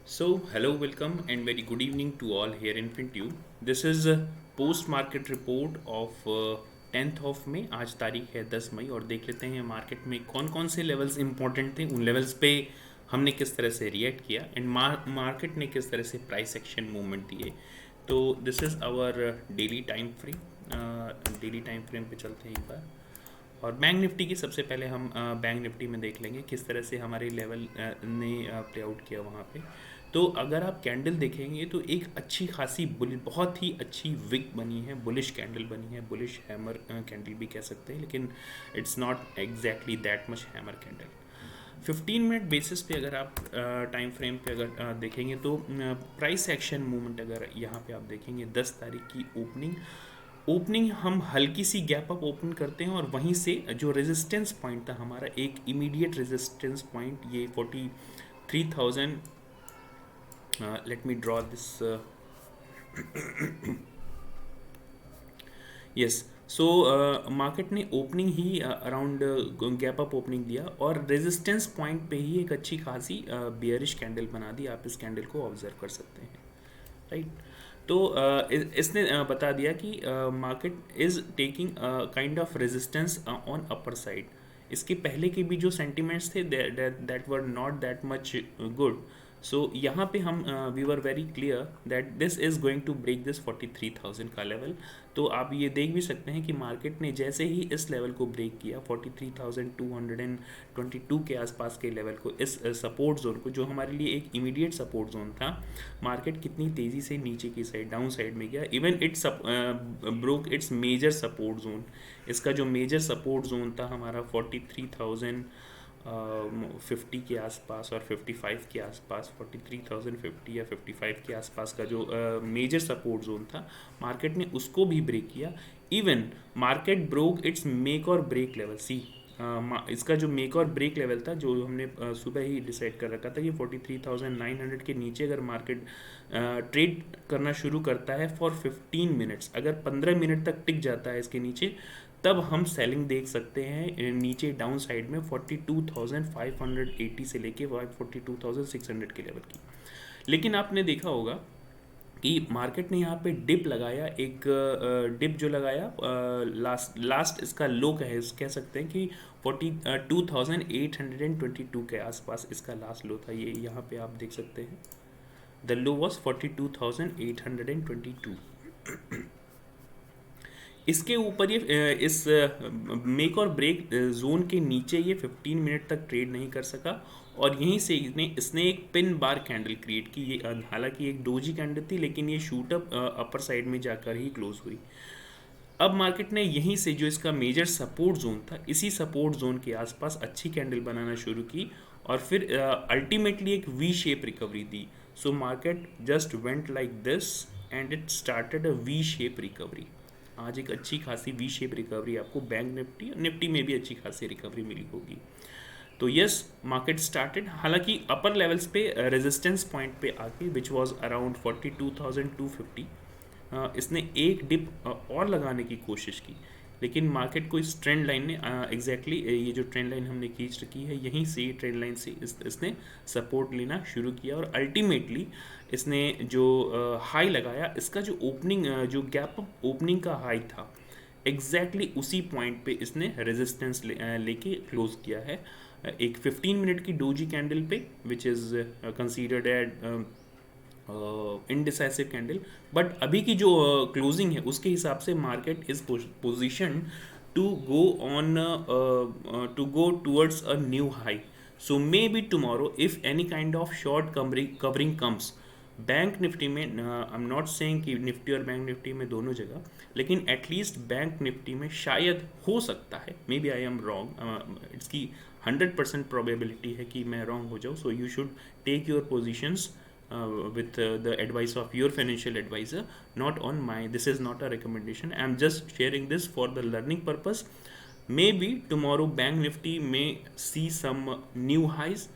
So, hello, welcome, and very good evening to all here in FinTube. This is a post-market report of 10th of May. आज तारीख है 10 मई और देख लेते हैं मार्केट में कौन कौन से लेवल्स इंपॉर्टेंट थे, उन लेवल्स पे हमने किस तरह से रिएक्ट किया एंड मार्केट ने किस तरह से प्राइस एक्शन मूवमेंट दिए। तो this is our daily time frame पे चलते हैं एक बार। और बैंक निफ्टी की सबसे पहले हम बैंक निफ्टी में देख लेंगे किस तरह से हमारे लेवल ने प्ले आउट किया वहाँ पे। तो अगर आप कैंडल देखेंगे तो एक अच्छी खासी बहुत ही अच्छी विक बनी है, बुलिश कैंडल बनी है, बुलिश हैमर कैंडल भी कह सकते हैं, लेकिन it's not exactly that much hammer candle. 15 minute basis पे अगर आप टाइम फ्रेम पे अगर देखेंगे तो प्राइस एक्शन मूवमेंट अगर यहाँ पे आप देखेंगे 10 तारीख की ओपनिंग हम हल्की सी गैप अप ओपन करते हैं और वहीं से जो रेजिस्टेंस पॉइंट था हमारा, एक इमीडिएट रेजिस्टेंस पॉइंट ये 43,000। Late me draw this. Yes, so market ने ओपनिंग ही अराउंड गैप अप ओपनिंग दिया और रेजिस्टेंस पॉइंट पे ही एक अच्छी खासी बियरिश कैंडल बना दी। आप इस कैंडल को ऑब्जर्व कर सकते हैं, राइट। तो इसने बता दिया कि market is taking kind of resistance on upper side. इसके पहले के भी जो सेंटिमेंट्स थे that were not that much good. So यहाँ पे हम we were very clear that this is going to break this 43,000 का लेवल। तो आप ये देख भी सकते हैं कि मार्केट ने जैसे ही इस लेवल को ब्रेक किया 43,222 के आसपास के लेवल को, इस सपोर्ट जोन को, जो हमारे लिए एक इमीडिएट सपोर्ट जोन था, मार्केट कितनी तेज़ी से नीचे की साइड, डाउन साइड में गया। Even it's broke its major support zone. इसका जो मेजर सपोर्ट जोन था हमारा 43,050 के आसपास और 55 के आसपास, 43,050 या 55 के आसपास का जो मेजर सपोर्ट जोन था, मार्केट ने उसको भी ब्रेक किया। Even market broke it's make और ब्रेक लेवल। सी इसका जो मेक और ब्रेक लेवल था, जो हमने सुबह ही डिसाइड कर रखा था कि 43,900 के नीचे अगर मार्केट ट्रेड करना शुरू करता है फॉर 15 मिनट्स, अगर 15 मिनट तक टिक जाता है इसके नीचे, तब हम सेलिंग देख सकते हैं नीचे डाउन साइड में 42,580 से लेके 42,600 के लेवल की। लेकिन आपने देखा होगा कि मार्केट ने यहाँ पे डिप लगाया, एक डिप जो लगाया लास्ट इसका लो कह सकते हैं कि 42,822 के आसपास इसका लास्ट लो था। ये यहाँ पे आप देख सकते हैं, द लो वॉज 42,822। इसके ऊपर ये इस मेक और ब्रेक जोन के नीचे ये 15 मिनट तक ट्रेड नहीं कर सका और यहीं से इसने एक पिन बार कैंडल क्रिएट की। ये हालांकि एक डोजी कैंडल थी, लेकिन ये शूट अप अपर साइड में जाकर ही क्लोज हुई। अब मार्केट ने यहीं से जो इसका मेजर सपोर्ट जोन था, इसी सपोर्ट जोन के आसपास अच्छी कैंडल बनाना शुरू की और फिर अल्टीमेटली एक V shape recovery the. So market just went like this and it started a V shape recovery. आज एक अच्छी खासी वी शेप रिकवरी आपको बैंक निफ्टी में भी अच्छी खासी रिकवरी मिली होगी। तो यस, मार्केट स्टार्टेड, हालांकि अपर लेवल्स पे रेजिस्टेंस पॉइंट पे आके विच वाज अराउंड 42,250, इसने एक डिप और लगाने की कोशिश की, लेकिन मार्केट को इस ट्रेंड लाइन ने एग्जैक्टली ये जो ट्रेंड लाइन हमने खींच रखी है, यहीं से ट्रेंड लाइन से इसने सपोर्ट लेना शुरू किया और अल्टीमेटली इसने जो हाई लगाया, इसका जो ओपनिंग जो गैप ओपनिंग का हाई था, एग्जैक्टली उसी पॉइंट पे इसने रेजिस्टेंस लेके क्लोज किया है एक 15 मिनट की डोजी कैंडल पे, which is considered at indecisive candle. But अभी की जो क्लोजिंग है उसके हिसाब से market is position to go on to go towards a new high. So may be tomorrow if any kind of short covering comes bank Nifty में, I am not saying कि निफ्टी और बैंक निफ्टी में दोनों जगह, लेकिन एटलीस्ट बैंक निफ्टी में शायद हो सकता है, may be I am wrong, इसकी 100% प्रोबेबिलिटी है कि मैं रॉन्ग हो जाऊँ। So you should take your positions with the advice of your financial advisor, not on my. This is not a recommendation, I am just sharing this for the learning purpose. Maybe tomorrow bank nifty may see some new highs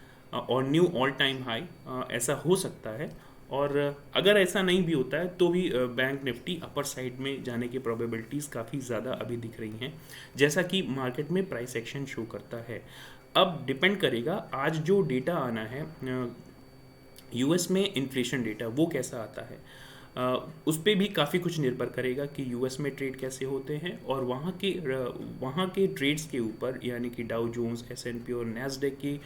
or new all time high, ऐसा हो सकता है। और अगर ऐसा नहीं भी होता है तो भी बैंक निफ्टी अपर साइड में जाने की प्रोबेबिलिटीज़ काफ़ी ज़्यादा अभी दिख रही हैं, जैसा कि मार्केट में प्राइस एक्शन शो करता है। अब डिपेंड करेगा आज जो डेटा आना है, यूएस में इन्फ्लेशन डेटा वो कैसा आता है, उस पर भी काफ़ी कुछ निर्भर करेगा कि यूएस में ट्रेड कैसे होते हैं, और वहाँ के ट्रेड्स के ऊपर, यानी कि डाउ जोन्स, एस&पी और नैस्डैक की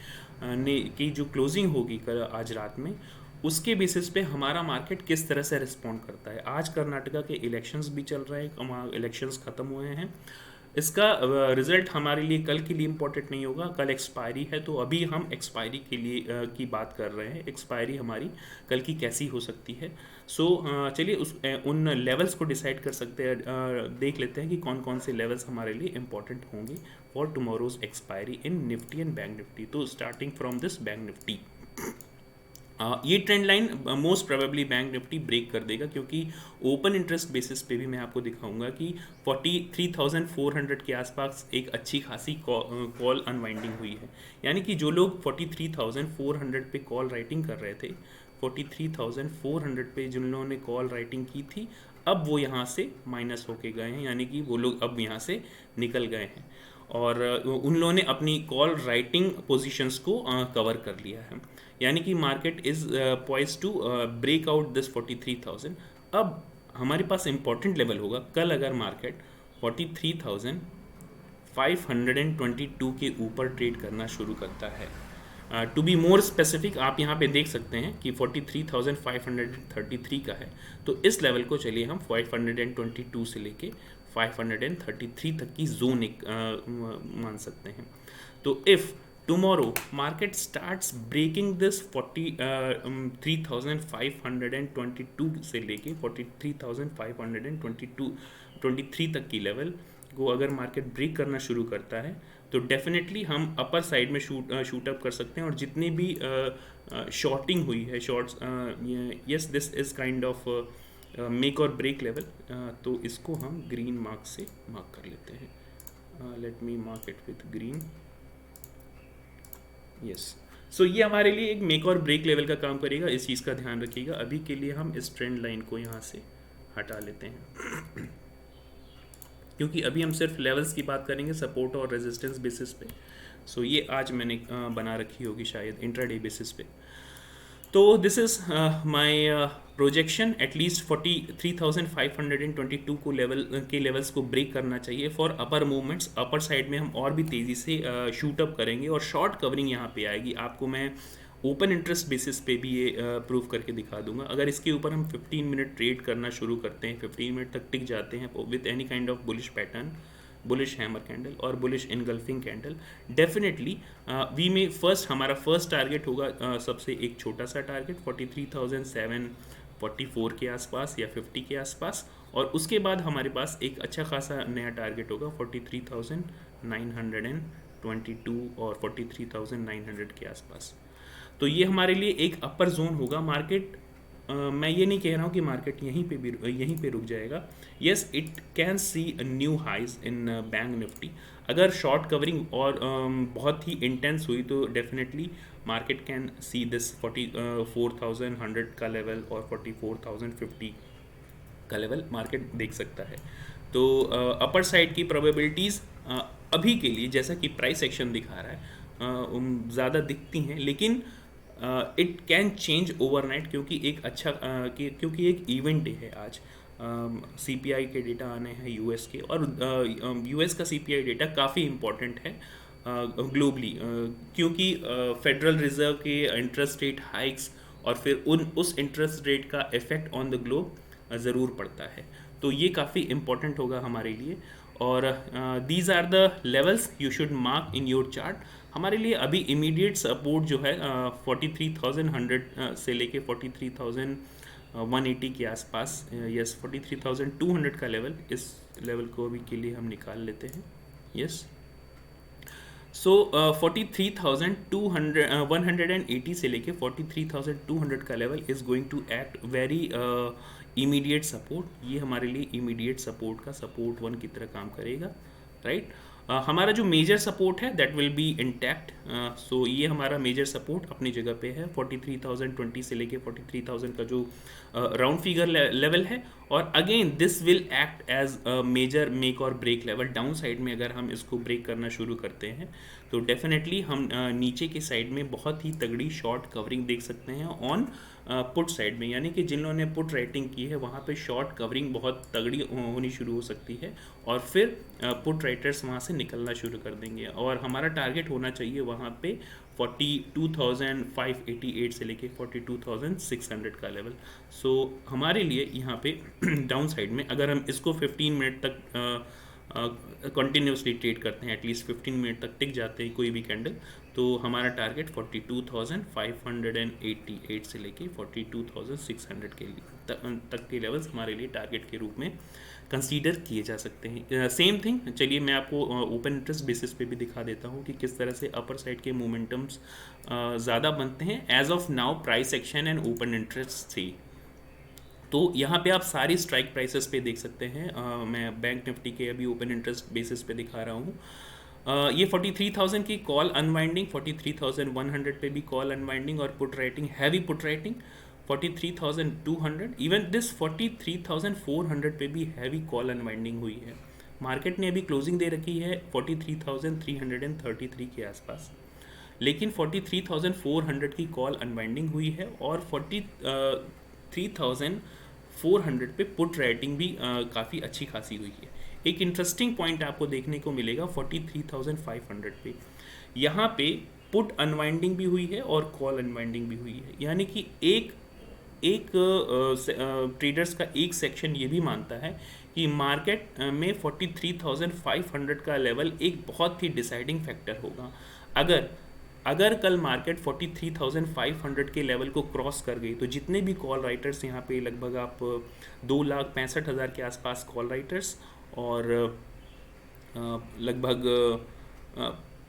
जो क्लोजिंग होगी कल आज रात में, उसके बेसिस पे हमारा मार्केट किस तरह से रिस्पॉन्ड करता है। आज कर्नाटका के इलेक्शंस भी चल रहे हैं, इलेक्शंस ख़त्म हुए हैं। इसका रिजल्ट हमारे लिए कल के लिए इम्पोर्टेंट नहीं होगा, कल एक्सपायरी है, तो अभी हम एक्सपायरी के लिए की बात कर रहे हैं, एक्सपायरी हमारी कल की कैसी हो सकती है। सो चलिए उन लेवल्स को डिसाइड कर सकते हैं, देख लेते हैं कि कौन कौन से लेवल्स हमारे लिए इम्पोर्टेंट होंगे for tomorrow's expiry in Nifty and bank Nifty. तो starting from this bank Nifty, ये trend line most probably bank Nifty break कर देगा, क्योंकि ओपन इंटरेस्ट बेसिस पे भी मैं आपको दिखाऊंगा कि 43,400 के आसपास एक अच्छी खासी कॉल अनवाइंडिंग हुई है। यानी कि जो लोग 43,400 पे कॉल राइटिंग कर रहे थे, 43,400 पे जिन लोगों ने कॉल राइटिंग की थी, अब वो यहाँ से माइनस होके गए हैं, यानी कि वो लोग अब यहाँ से निकल गए हैं, और उन लोगों ने अपनी कॉल राइटिंग पोजीशंस को कवर कर लिया है। यानी कि market is poised to break out this 43,000। अब हमारे पास इंपॉर्टेंट लेवल होगा कल, अगर मार्केट 43,522 के ऊपर ट्रेड करना शुरू करता है। टू बी मोर स्पेसिफिक, आप यहाँ पे देख सकते हैं कि 43,533 का है, तो इस लेवल को चलिए हम 522 से लेके 533 तक की जोन एक मान सकते हैं। तो if tomorrow market starts breaking this 43,522 से लेके 43,523 तक की लेवल को अगर मार्केट ब्रेक करना शुरू करता है, तो डेफिनेटली हम अपर साइड में शूट अप कर सकते हैं, और जितनी भी शॉर्टिंग हुई है, shorts, yes this is kind of make और ब्रेक लेवल, तो इसको हम ग्रीन मार्क से मार्क कर लेते हैं। Let me mark it with green, yes. So ये हमारे लिए एक मेक और ब्रेक लेवल का काम करेगा, इस चीज़ का ध्यान रखिएगा। अभी के लिए हम इस ट्रेंड लाइन को यहाँ से हटा लेते हैं क्योंकि अभी हम सिर्फ लेवल्स की बात करेंगे, सपोर्ट और रेजिस्टेंस बेसिस पे। सो ये आज मैंने बना रखी होगी शायद इंट्राडे बेसिस पे। तो this is my projection, at least 43,522 को लेवल्स को ब्रेक करना चाहिए for upper movements. Upper side में हम और भी तेज़ी से शूट अप करेंगे, और शॉर्ट कवरिंग यहाँ पे आएगी। आपको मैं ओपन इंटरेस्ट बेसिस पे भी ये प्रूव करके दिखा दूंगा। अगर इसके ऊपर हम 15 मिनट ट्रेड करना शुरू करते हैं, 15 मिनट तक टिक जाते हैं with any kind of bullish pattern, bullish hammer candle और bullish engulfing candle, definitely we में हमारा फर्स्ट टारगेट होगा, सबसे एक छोटा सा टारगेट 43,744 के आसपास या 50 के आसपास, और उसके बाद हमारे पास एक अच्छा खासा नया टारगेट होगा 43,922 और 43,900 के आसपास। तो ये हमारे लिए एक अपर जोन होगा। मार्केट, मैं ये नहीं कह रहा हूँ कि मार्केट यहीं पे रुक जाएगा। Yes, it can see new highs in bank Nifty. अगर शॉर्ट कवरिंग और बहुत ही इंटेंस हुई तो definitely market can see this 44,100 का लेवल और 44,050 का लेवल मार्केट देख सकता है। तो अपर साइड की प्रोबेबिलिटीज़ अभी के लिए, जैसा कि प्राइस एक्शन दिखा रहा है, ज़्यादा दिखती हैं, लेकिन इट कैन चेंज ओवरनाइट, क्योंकि एक क्योंकि एक इवेंट डे है आज। सीपीआई के डेटा आने हैं यूएस के, और यूएस का सीपीआई डेटा काफ़ी इम्पॉर्टेंट है ग्लोबली, क्योंकि फेडरल रिजर्व के इंटरेस्ट रेट हाइक्स और फिर उस इंटरेस्ट रेट का इफेक्ट ऑन द ग्लोब ज़रूर पड़ता है। तो ये काफ़ी इम्पॉर्टेंट होगा हमारे लिए, और these are the levels you should mark in your chart. हमारे लिए अभी इमीडिएट सपोर्ट जो है 43,100 से लेके 43,180 के आसपास, यस 43,200 का लेवल, इस लेवल को अभी के लिए हम निकाल लेते हैं। यस, सो 43,180 से लेके 43,200 का level is going to act very immediate support. ये हमारे लिए इमीडिएट सपोर्ट का सपोर्ट 1 की तरह काम करेगा, राइट। हमारा जो मेजर सपोर्ट है दैट विल बी इंटैक्ट। सो ये हमारा मेजर सपोर्ट अपनी जगह पे है, 43,020 से लेके 43,000 का जो राउंड फिगर लेवल है, और again this will act as a major make और ब्रेक लेवल। डाउन साइड में अगर हम इसको ब्रेक करना शुरू करते हैं तो डेफिनेटली हम नीचे की साइड में बहुत ही तगड़ी शॉर्ट कवरिंग देख सकते हैं ऑन पुट साइड में, यानी कि जिन लोगों ने पुट राइटिंग की है वहाँ पे शॉर्ट कवरिंग बहुत तगड़ी होनी शुरू हो सकती है और फिर पुट राइटर्स वहाँ से निकलना शुरू कर देंगे और हमारा टारगेट होना चाहिए वहाँ पे 42,588 से लेके 42,600 का लेवल। सो हमारे लिए यहाँ पे डाउन साइड में अगर हम इसको 15 मिनट तक कंटिन्यूसली ट्रेड करते हैं, एटलीस्ट 15 मिनट तक टिक जाते हैं कोई भी कैंडल, तो हमारा टारगेट 42,588 से लेके 42,600 के लिए तक के लेवल्स हमारे लिए टारगेट के रूप में कंसीडर किए जा सकते हैं। सेम थिंग, चलिए मैं आपको ओपन इंटरेस्ट बेसिस पे भी दिखा देता हूँ कि किस तरह से अपर साइड के मोमेंटम्स ज़्यादा बनते हैं as of now price action and open interest से। तो यहाँ पे आप सारी स्ट्राइक प्राइसेस पे देख सकते हैं। मैं बैंक निफ्टी के अभी ओपन इंटरेस्ट बेसिस पे दिखा रहा हूँ। ये 43,000 की कॉल अनवाइंडिंग, 43,100 पे भी कॉल अनवाइंडिंग और put writing, heavy put writing 43,200, even this 43,400 पे भी हैवी कॉल अनवाइंडिंग हुई है। मार्केट ने अभी क्लोजिंग दे रखी है 43,333 के आसपास, लेकिन 43,400 की कॉल अनवाइंडिंग हुई है और 43,400 पे पुट राइटिंग भी काफ़ी अच्छी खासी हुई है। एक इंटरेस्टिंग पॉइंट आपको देखने को मिलेगा 43,500 पे, यहाँ पे पुट अनवाइंडिंग भी हुई है और कॉल अनवाइंडिंग भी हुई है, यानी कि एक ट्रेडर्स का एक सेक्शन ये भी मानता है कि मार्केट में 43,500 का लेवल एक बहुत ही डिसाइडिंग फैक्टर होगा। अगर कल मार्केट 43,500 के लेवल को क्रॉस कर गई तो जितने भी कॉल राइटर्स यहाँ पे लगभग आप 2,65,000 के आसपास कॉल राइटर्स और लगभग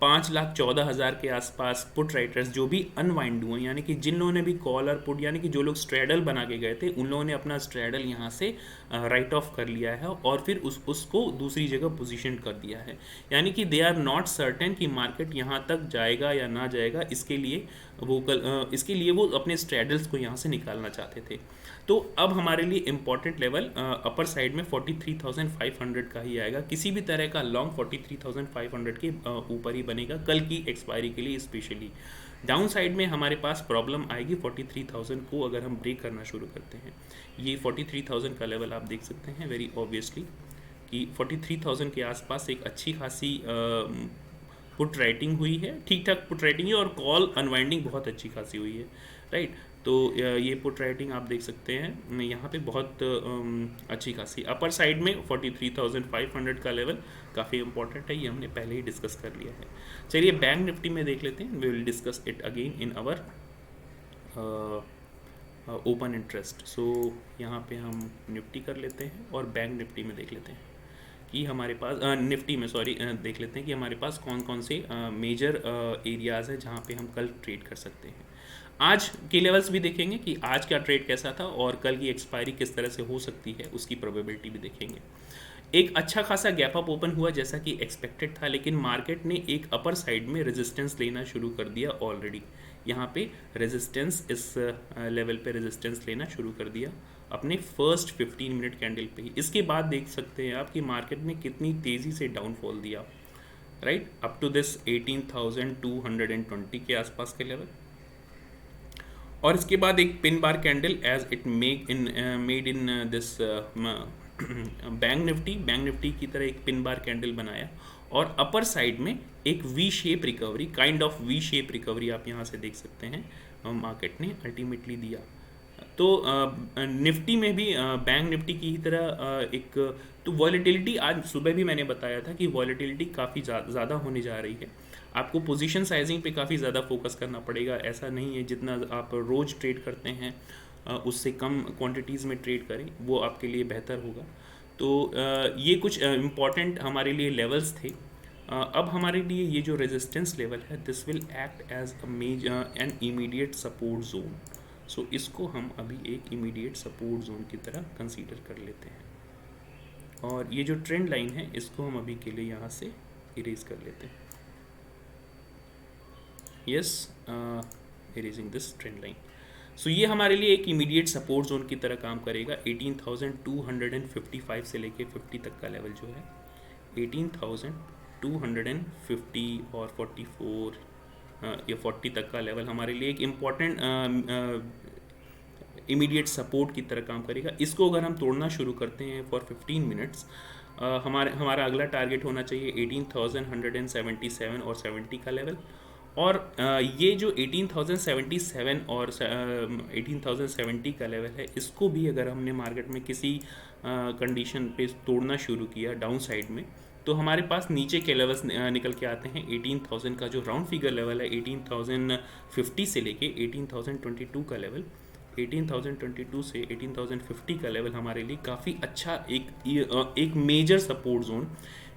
5,14,000 के आसपास पुट राइटर्स जो भी अनवाइंड हुए, यानी कि जिन लोगों ने भी कॉल और पुट, यानी कि जो लोग स्ट्रैडल बना के गए थे उन लोगों ने अपना स्ट्रैडल यहाँ से राइट ऑफ कर लिया है और फिर उसको दूसरी जगह पोजीशन कर दिया है, यानी कि दे आर नॉट सर्टेन कि मार्केट यहाँ तक जाएगा या ना जाएगा। इसके लिए वो अपने स्ट्रैडल्स को यहाँ से निकालना चाहते थे। तो अब हमारे लिए इम्पॉर्टेंट लेवल अपर साइड में 43,500 का ही आएगा। किसी भी तरह का लॉन्ग 43,500 के ऊपर ही बनेगा कल की एक्सपायरी के लिए स्पेशली। डाउन साइड में हमारे पास प्रॉब्लम आएगी 43,000 को अगर हम ब्रेक करना शुरू करते हैं। ये 43,000 का लेवल आप देख सकते हैं वेरी ऑब्वियसली कि 43,000 के आसपास एक अच्छी खासी पुट राइटिंग हुई है, ठीक ठाक पुट राइटिंग है और कॉल अनवाइंडिंग बहुत अच्छी खासी हुई है, राइट। तो ये पुट राइटिंग आप देख सकते हैं यहाँ पे बहुत अच्छी खासी। अपर साइड में 43,500 का लेवल काफ़ी इंपॉर्टेंट है, ये हमने पहले ही डिस्कस कर लिया है। चलिए बैंक निफ्टी में देख लेते हैं, we will discuss it again in our open interest. So यहाँ पे हम निफ्टी कर लेते हैं और बैंक निफ्टी में देख लेते हैं कि हमारे पास निफ्टी में देख लेते हैं कि हमारे पास कौन कौन से मेजर एरियाज़ हैं जहाँ पे हम कल ट्रेड कर सकते हैं। आज के लेवल्स भी देखेंगे कि आज का ट्रेड कैसा था और कल की एक्सपायरी किस तरह से हो सकती है, उसकी प्रोबेबिलिटी भी देखेंगे। एक अच्छा खासा गैप अप ओपन हुआ जैसा कि एक्सपेक्टेड था, लेकिन मार्केट ने एक अपर साइड में रेजिस्टेंस लेना शुरू कर दिया ऑलरेडी। यहाँ पे रेजिस्टेंस, इस लेवल पे रेजिस्टेंस लेना शुरू कर दिया अपने फर्स्ट 15 मिनट कैंडल पे ही। इसके बाद देख सकते हैं आप कि मार्केट ने कितनी तेज़ी से डाउनफॉल दिया, राइट, अप टू दिस 18,220 के आसपास के लेवल। और इसके बाद एक pin bar candle as it made in this bank Nifty की तरह एक पिन बार कैंडल बनाया और अपर साइड में एक V shape recovery, kind of V shape recovery आप यहाँ से देख सकते हैं मार्केट ने अल्टीमेटली दिया। तो निफ्टी में भी बैंक निफ्टी की ही तरह एक तो वॉलेटिलिटी, आज सुबह भी मैंने बताया था कि वॉलेटिलिटी काफ़ी ज़्यादा होने जा रही है। आपको पोजीशन साइजिंग पे काफ़ी ज़्यादा फोकस करना पड़ेगा। ऐसा नहीं है जितना आप रोज़ ट्रेड करते हैं उससे कम क्वांटिटीज़ में ट्रेड करें, वो आपके लिए बेहतर होगा। तो ये कुछ इम्पॉर्टेंट हमारे लिए लेवल्स थे। अब हमारे लिए ये जो रेजिस्टेंस लेवल है, this will act as a major and immediate support zone. So इसको हम अभी एक इमीडिएट सपोर्ट जोन की तरह कंसीडर कर लेते हैं और ये जो ट्रेंड लाइन है इसको हम अभी के लिए यहाँ से इरेज कर लेते हैं। Yes, erasing this trend line. So ये हमारे लिए एक इमीडिएट सपोर्ट जोन की तरह काम करेगा। 18,255 से लेके 50 तक का लेवल जो है 18,250 और 44 या 40 तक का लेवल हमारे लिए एक इम्पॉर्टेंट इमीडिएट सपोर्ट की तरह काम करेगा। इसको अगर हम तोड़ना शुरू करते हैं फॉर 15 मिनट्स, हमारा अगला टारगेट होना चाहिए 18,177 और 70 का लेवल। और ये जो 18,077 और 18,070 का लेवल है, इसको भी अगर हमने मार्केट में किसी कंडीशन पे तोड़ना शुरू किया डाउन साइड में, तो हमारे पास नीचे के लेवल्स निकल के आते हैं। 18,000 का जो राउंड फिगर लेवल है 18,050 से लेके 18,022 का लेवल, 18,022 से 18,050 का लेवल हमारे लिए काफ़ी अच्छा एक मेजर सपोर्ट जोन,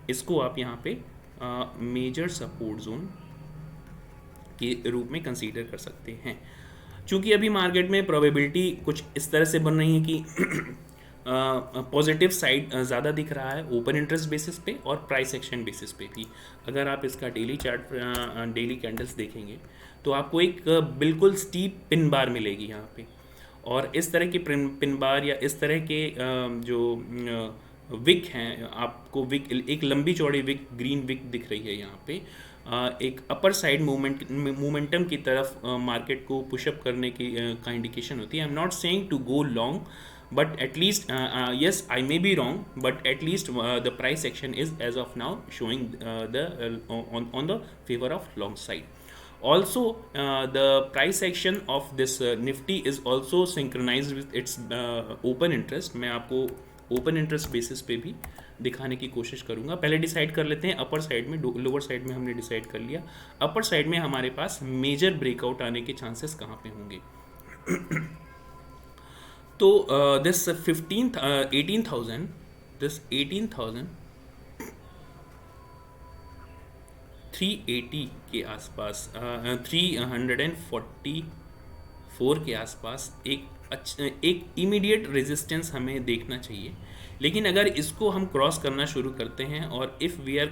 इसको आप यहाँ पे मेजर सपोर्ट जोन के रूप में कंसीडर कर सकते हैं। चूँकि अभी मार्केट में प्रोबेबिलिटी कुछ इस तरह से बन रही है कि पॉजिटिव साइड ज़्यादा दिख रहा है ओपन इंटरेस्ट बेसिस पे और प्राइस एक्शन बेसिस पे भी। अगर आप इसका डेली चार्ट, डेली कैंडल्स देखेंगे तो आपको एक बिल्कुल स्टीप पिन बार मिलेगी यहाँ पे, और इस तरह के पिन बार या इस तरह के जो विक हैं, आपको विक एक लंबी चौड़ी विक, ग्रीन विक दिख रही है यहाँ पे, एक अपर साइड मोमेंटम की तरफ मार्केट को पुशअप करने की का इंडिकेशन होती है। I am not saying to go long, but at least yes, I may be wrong, but at least the price action is as of now showing on the favor of long side. Also the price action of this nifty is also synchronized with its open interest. मैं आपको open interest basis पे भी दिखाने की कोशिश करूंगा। पहले decide कर लेते हैं अपर साइड में, लोअर साइड में हमने डिसाइड कर लिया। अपर साइड में हमारे पास मेजर ब्रेकआउट आने के चांसेस कहाँ पे होंगे? तो this 18,000, this 18,380 के आसपास, 344 के आसपास एक इमीडिएट रेजिस्टेंस हमें देखना चाहिए। लेकिन अगर इसको हम क्रॉस करना शुरू करते हैं और if we are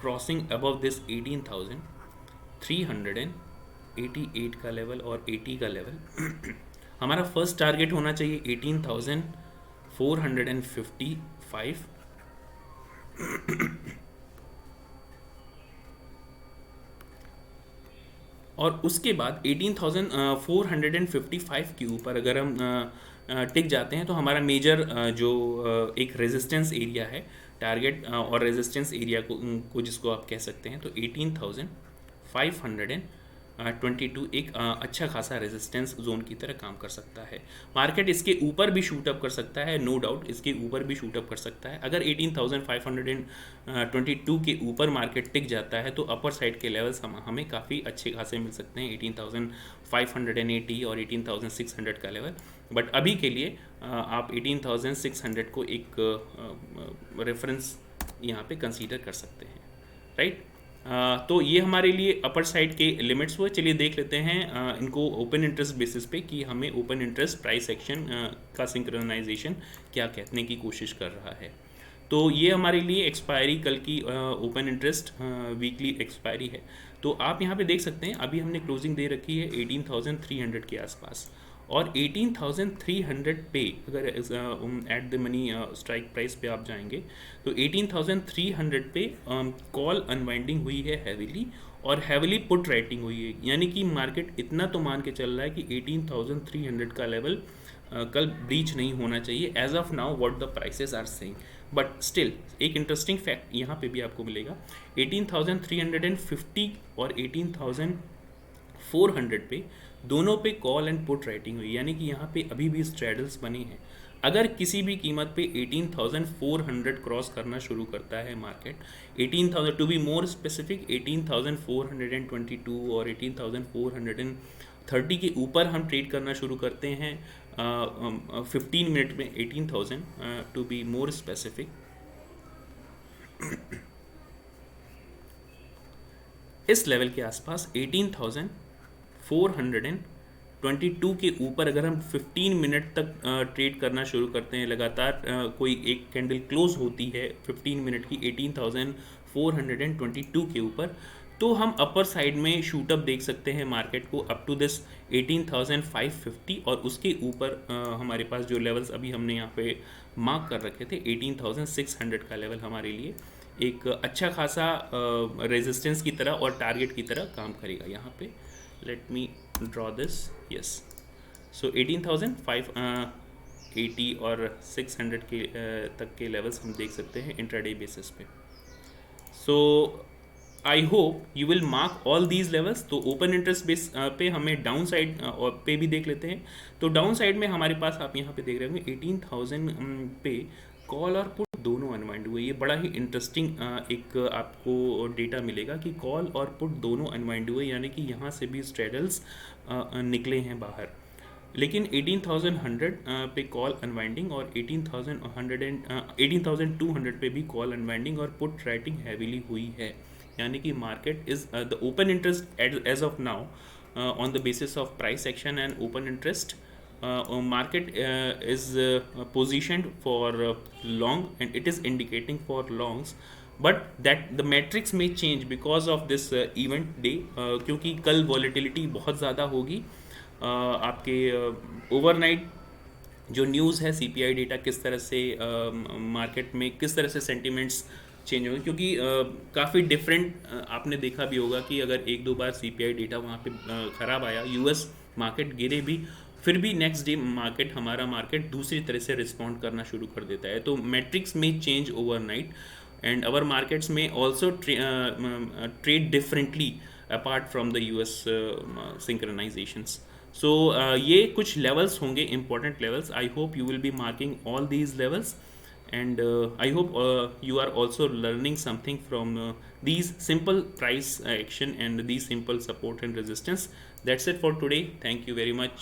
crossing above this 18,388 का लेवल और 80 का लेवल, हमारा फर्स्ट टारगेट होना चाहिए 18,455 और उसके बाद 18,455 के ऊपर अगर हम टिक जाते हैं तो हमारा मेजर जो एक रेजिस्टेंस एरिया है, टारगेट और रेजिस्टेंस एरिया को जिसको आप कह सकते हैं, तो 18,522 एक अच्छा खासा रेजिस्टेंस जोन की तरह काम कर सकता है। मार्केट इसके ऊपर भी शूट अप कर सकता है, नो डाउट इसके ऊपर भी शूट अप कर सकता है। अगर 18,522 के ऊपर मार्केट टिक जाता है तो अपर साइड के लेवल्स हमें काफ़ी अच्छे खासे मिल सकते हैं, 18,580 और 18,600 का लेवल। बट अभी के लिए आप 18,600 को एक रेफरेंस यहाँ पे कंसीडर कर सकते हैं, राइट। तो ये हमारे लिए अपर साइड के लिमिट्स हुए। चलिए देख लेते हैं इनको ओपन इंटरेस्ट बेसिस पे कि हमें ओपन इंटरेस्ट प्राइस एक्शन का सिंक्रोनाइजेशन क्या कहने की कोशिश कर रहा है। तो ये हमारे लिए एक्सपायरी कल की ओपन इंटरेस्ट वीकली एक्सपायरी है। तो आप यहाँ पे देख सकते हैं अभी हमने क्लोजिंग दे रखी है 18,300 के आसपास, और 18,300 पे अगर at the money strike price पे आप जाएंगे तो 18,300 पे कॉल अनवाइंडिंग हुई है हैवीली, और हैवीली पुट राइटिंग हुई है। यानी कि मार्केट इतना तो मान के चल रहा है कि 18,300 का लेवल कल ब्रीच नहीं होना चाहिए as of now what the prices are saying. But still एक इंटरेस्टिंग फैक्ट यहाँ पे भी आपको मिलेगा, 18,350 और 18,400 पे दोनों पे कॉल एंड पुट राइटिंग हुई, यानी कि यहाँ पे अभी भी स्ट्रैडल्स बने हैं। अगर किसी भी कीमत पे 18,400 क्रॉस करना शुरू करता है market, 18,000 to be more specific 18,422 और 18,430 के ऊपर हम ट्रेड करना शुरू करते हैं 15 मिनट में 18,000 टू बी मोर स्पेसिफिक, इस लेवल के आसपास 18,422 के ऊपर अगर हम 15 मिनट तक ट्रेड करना शुरू करते हैं लगातार, कोई एक कैंडल क्लोज होती है 15 मिनट की 18,422 के ऊपर, तो हम अपर साइड में शूट अप देख सकते हैं मार्केट को अप टू दिस 18,550, और उसके ऊपर हमारे पास जो लेवल्स अभी हमने यहाँ पे मार्क कर रखे थे 18,600 का लेवल हमारे लिए एक अच्छा खासा रेजिस्टेंस की तरह और टारगेट की तरह काम करेगा यहाँ पे। Let me draw this, yes. So 18,580 और 600 के तक के लेवल्स हम देख सकते हैं इंट्राडे बेसिस पे। So I hope you will mark all these levels. तो ओपन इंटरेस्ट बेस पे हमें डाउन साइड पे भी देख लेते हैं। तो डाउन साइड में हमारे पास आप यहाँ पे देख रहे होंगे 18,000 पे कॉल और पुट दोनों अनवाइंड हुए। ये बड़ा ही इंटरेस्टिंग एक आपको डेटा मिलेगा कि कॉल और पुट दोनों अनवाइंड हुए, यानी कि यहाँ से भी स्ट्रेडल्स निकले हैं बाहर। लेकिन 18,100 पे कॉल अनवाइंडिंग और 18,200 पे भी कॉल अनवाइंडिंग और पुट राइटिंग हैवीली हुई है। यानी कि market is the open interest as of now on the basis of price action and open interest market is positioned for long, and it is indicating for longs, but that the metrics may change because of this event day, क्योंकि कल volatility बहुत ज़्यादा होगी। आपके overnight जो news है CPI data किस तरह से मार्केट में किस तरह से सेंटिमेंट्स चेंज होंगे, क्योंकि काफ़ी डिफरेंट आपने देखा भी होगा कि अगर एक दो बार सीपीआई डेटा वहाँ पे ख़राब आया, यूएस मार्केट गिरे भी, फिर भी नेक्स्ट डे हमारा मार्केट दूसरी तरह से रिस्पॉन्ड करना शुरू कर देता है। तो मैट्रिक्स में change overnight, and our markets में also trade differently apart from the US synchronisations. So ये कुछ लेवल्स होंगे, important levels. I hope you will be marking all these levels, and I hope you are also learning something from these simple price action and these simple support and resistance. That's it for today. Thank you very much.